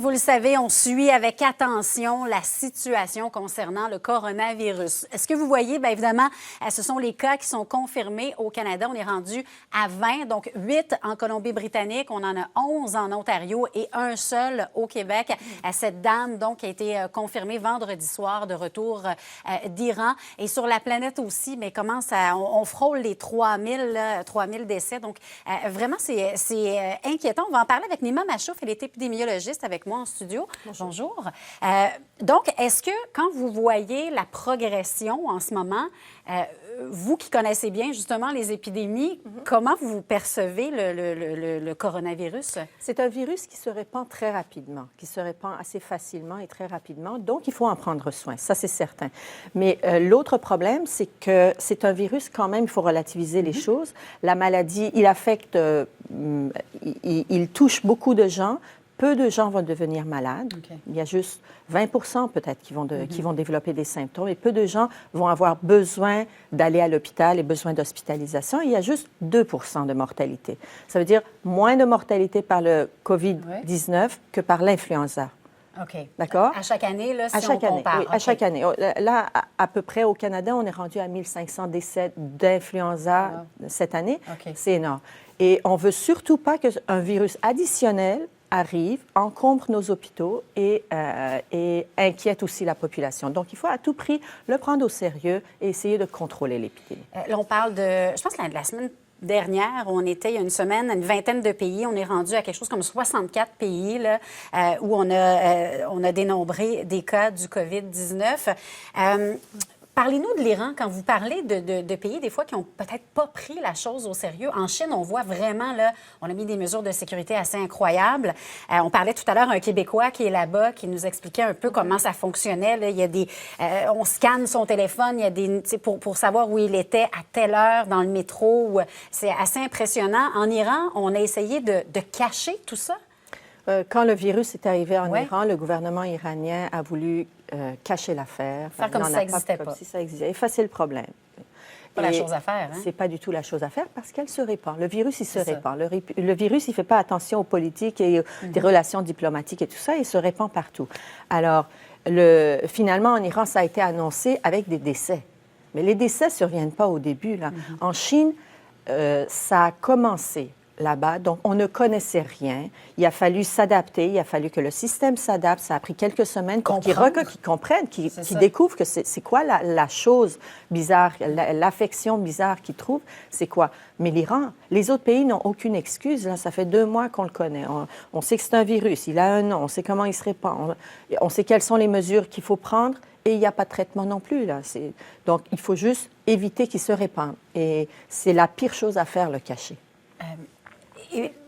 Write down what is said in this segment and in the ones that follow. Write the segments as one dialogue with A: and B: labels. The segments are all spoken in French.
A: Vous le savez, on suit avec attention la situation concernant le coronavirus. Est-ce que vous voyez, bien évidemment, ce sont les cas qui sont confirmés au Canada. On est rendu à 20, donc 8 en Colombie-Britannique. On en a 11 en Ontario et un seul au Québec. Cette dame, donc, a été confirmée vendredi soir de retour d'Iran. Et sur la planète aussi, mais on frôle les 3000 décès. Donc, vraiment, c'est inquiétant. On va en parler avec Nima Machouf. Elle est épidémiologiste avec moi en studio. Bonjour. Donc, est-ce que quand vous voyez la progression en ce moment, vous qui connaissez bien justement les épidémies, comment vous percevez le coronavirus?
B: C'est un virus qui se répand très rapidement, qui se répand assez facilement et très rapidement. Donc, il faut en prendre soin, ça c'est certain. Mais l'autre problème, c'est que c'est un virus quand même, il faut relativiser les choses. La maladie, il affecte, il touche beaucoup de gens. Peu de gens vont devenir malades. Okay. Il y a juste 20 peut-être qui vont développer des symptômes et peu de gens vont avoir besoin d'aller à l'hôpital et besoin d'hospitalisation. Il y a juste 2 de mortalité. Ça veut dire moins de mortalité par le COVID-19 que par l'influenza.
A: OK.
B: D'accord?
A: À chaque année, là, si on compare.
B: Oui, à chaque année. Là, à peu près au Canada, on est rendu à 1500 décès d'influenza cette année. Okay. C'est énorme. Et on ne veut surtout pas qu'un virus additionnel arrive, encombre nos hôpitaux et inquiète aussi la population. Donc, il faut à tout prix le prendre au sérieux et essayer de contrôler l'épidémie.
A: Là, on parle je pense que la semaine dernière, il y a une semaine, une vingtaine de pays. On est rendu à quelque chose comme 64 pays là, où on a dénombré des cas du COVID-19. Parlez-nous de l'Iran. Quand vous parlez de pays, des fois, qui n'ont peut-être pas pris la chose au sérieux. En Chine, on voit vraiment, là, on a mis des mesures de sécurité assez incroyables. On parlait tout à l'heure d'un Québécois qui est là-bas, qui nous expliquait un peu comment ça fonctionnait. Là. Il y a on scanne son téléphone, il y a pour savoir où il était à telle heure dans le métro. C'est assez impressionnant. En Iran, on a essayé de cacher tout ça.
B: Quand le virus est arrivé en Iran, le gouvernement iranien a voulu cacher l'affaire.
A: Faire comme si ça n'existait pas.
B: Comme si ça existait. Effacer le problème.
A: Pas la chose à faire. Hein?
B: C'est pas du tout la chose à faire parce qu'elle se répand. Le virus, il se répand. Le virus, il ne fait pas attention aux politiques et des relations diplomatiques et tout ça. Il se répand partout. Alors, finalement, en Iran, ça a été annoncé avec des décès. Mais les décès ne surviennent pas au début. Là. En Chine, ça a commencé là-bas. Donc, on ne connaissait rien. Il a fallu s'adapter. Il a fallu que le système s'adapte. Ça a pris quelques semaines pour qu'ils comprennent, qu'ils découvrent que c'est quoi la chose bizarre, l'affection bizarre qu'ils trouvent, c'est quoi. Mais l'Iran, les autres pays n'ont aucune excuse. Là, ça fait 2 mois qu'on le connaît. On sait que c'est un virus. Il a un nom. On sait comment il se répand. On sait quelles sont les mesures qu'il faut prendre. Et il n'y a pas de traitement non plus. Là. Donc, il faut juste éviter qu'il se répande. Et c'est la pire chose à faire, le cacher.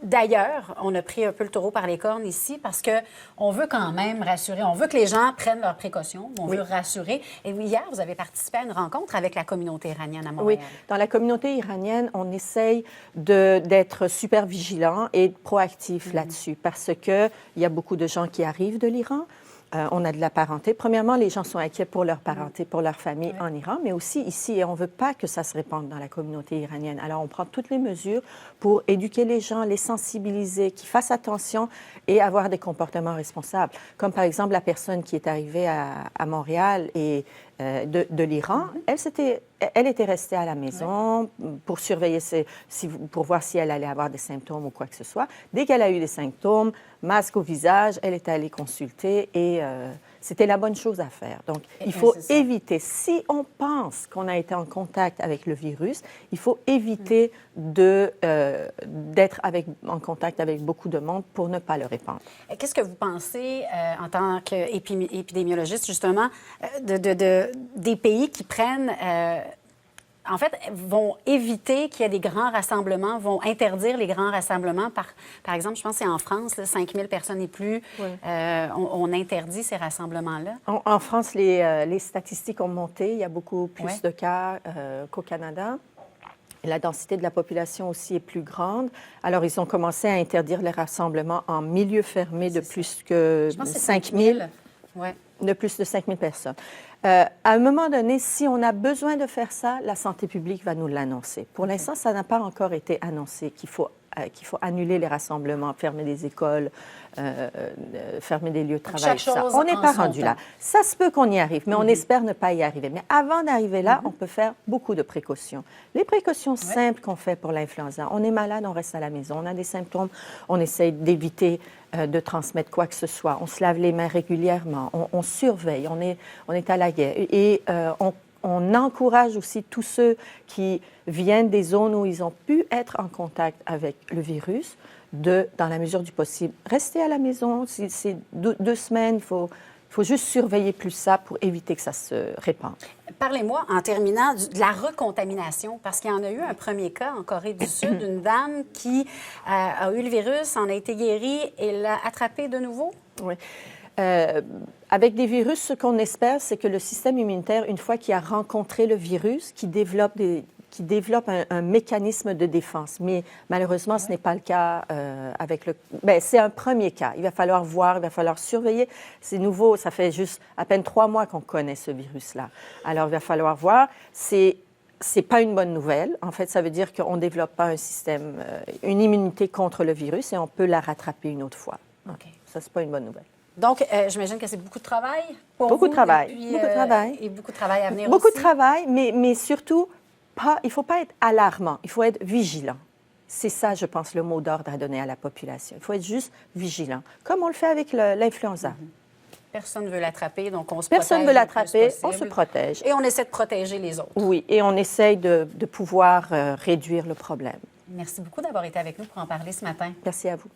A: D'ailleurs, on a pris un peu le taureau par les cornes ici parce qu'on veut quand même rassurer. On veut que les gens prennent leurs précautions. On veut rassurer. Et hier, vous avez participé à une rencontre avec la communauté iranienne à Montréal.
B: Oui. Dans la communauté iranienne, on essaye d'être super vigilant et proactif là-dessus parce qu'il y a beaucoup de gens qui arrivent de l'Iran. On a de la parenté. Premièrement, les gens sont inquiets pour leur parenté, pour leur famille en Iran, mais aussi ici. Et on ne veut pas que ça se répande dans la communauté iranienne. Alors, on prend toutes les mesures pour éduquer les gens, les sensibiliser, qu'ils fassent attention et avoir des comportements responsables. Comme par exemple la personne qui est arrivée à Montréal et de l'Iran, elle était restée à la maison pour surveiller, pour voir si elle allait avoir des symptômes ou quoi que ce soit. Dès qu'elle a eu des symptômes, masque au visage, elle est allée consulter et c'était la bonne chose à faire. Donc, il faut éviter, si on pense qu'on a été en contact avec le virus, il faut éviter d'être en contact avec beaucoup de monde pour ne pas le répandre.
A: Qu'est-ce que vous pensez, en tant qu'épidémiologiste, justement, des pays qui prennent... en fait, vont éviter qu'il y ait des grands rassemblements, vont interdire les grands rassemblements. Par exemple, je pense que c'est en France, 5000 personnes et plus, on interdit ces rassemblements-là.
B: En France, les statistiques ont monté. Il y a beaucoup plus de cas qu'au Canada. La densité de la population aussi est plus grande. Alors, ils ont commencé à interdire les rassemblements en milieu fermé de plus que 5000. De plus de 5000 personnes. À un moment donné, si on a besoin de faire ça, la santé publique va nous l'annoncer. Pour l'instant, ça n'a pas encore été annoncé qu'il faut qu'il faut annuler les rassemblements, fermer des écoles, fermer des lieux de travail. Ça. On n'est pas rendu là. Ça se peut qu'on y arrive, mais on espère ne pas y arriver. Mais avant d'arriver là, on peut faire beaucoup de précautions. Les précautions simples qu'on fait pour l'influenza, on est malade, on reste à la maison, on a des symptômes, on essaie d'éviter de transmettre quoi que ce soit. On se lave les mains régulièrement, on surveille, on est à la guerre. Et on encourage aussi tous ceux qui viennent des zones où ils ont pu être en contact avec le virus de, dans la mesure du possible, rester à la maison. C'est 2 semaines, il faut juste surveiller plus ça pour éviter que ça se répande.
A: Parlez-moi, en terminant, de la recontamination, parce qu'il y en a eu un premier cas en Corée du Sud, une dame qui a eu le virus, en a été guérie et l'a attrapé de nouveau?
B: Oui. Avec des virus, ce qu'on espère, c'est que le système immunitaire, une fois qu'il a rencontré le virus, qui développe un mécanisme de défense. Mais malheureusement, ce n'est pas le cas avec le... Bien, c'est un premier cas. Il va falloir voir, il va falloir surveiller. C'est nouveau, ça fait juste à peine 3 mois qu'on connaît ce virus-là. Alors, il va falloir voir. C'est pas une bonne nouvelle. En fait, ça veut dire qu'on ne développe pas un système, une immunité contre le virus et on peut la rattraper une autre fois.
A: OK.
B: Ça, c'est pas une bonne nouvelle.
A: Donc, j'imagine que c'est beaucoup de travail pour
B: beaucoup
A: vous.
B: De travail.
A: Et puis,
B: beaucoup de travail.
A: Et beaucoup de travail à venir
B: beaucoup
A: aussi.
B: De travail, mais surtout, il ne faut pas être alarmant. Il faut être vigilant. C'est ça, je pense, le mot d'ordre à donner à la population. Il faut être juste vigilant, comme on le fait avec l'influenza.
A: Personne ne veut l'attraper, donc on se
B: Personne ne veut l'attraper, on se protège.
A: Et on essaie de protéger les autres.
B: Oui, et on essaye de pouvoir réduire le problème.
A: Merci beaucoup d'avoir été avec nous pour en parler ce matin.
B: Merci à vous.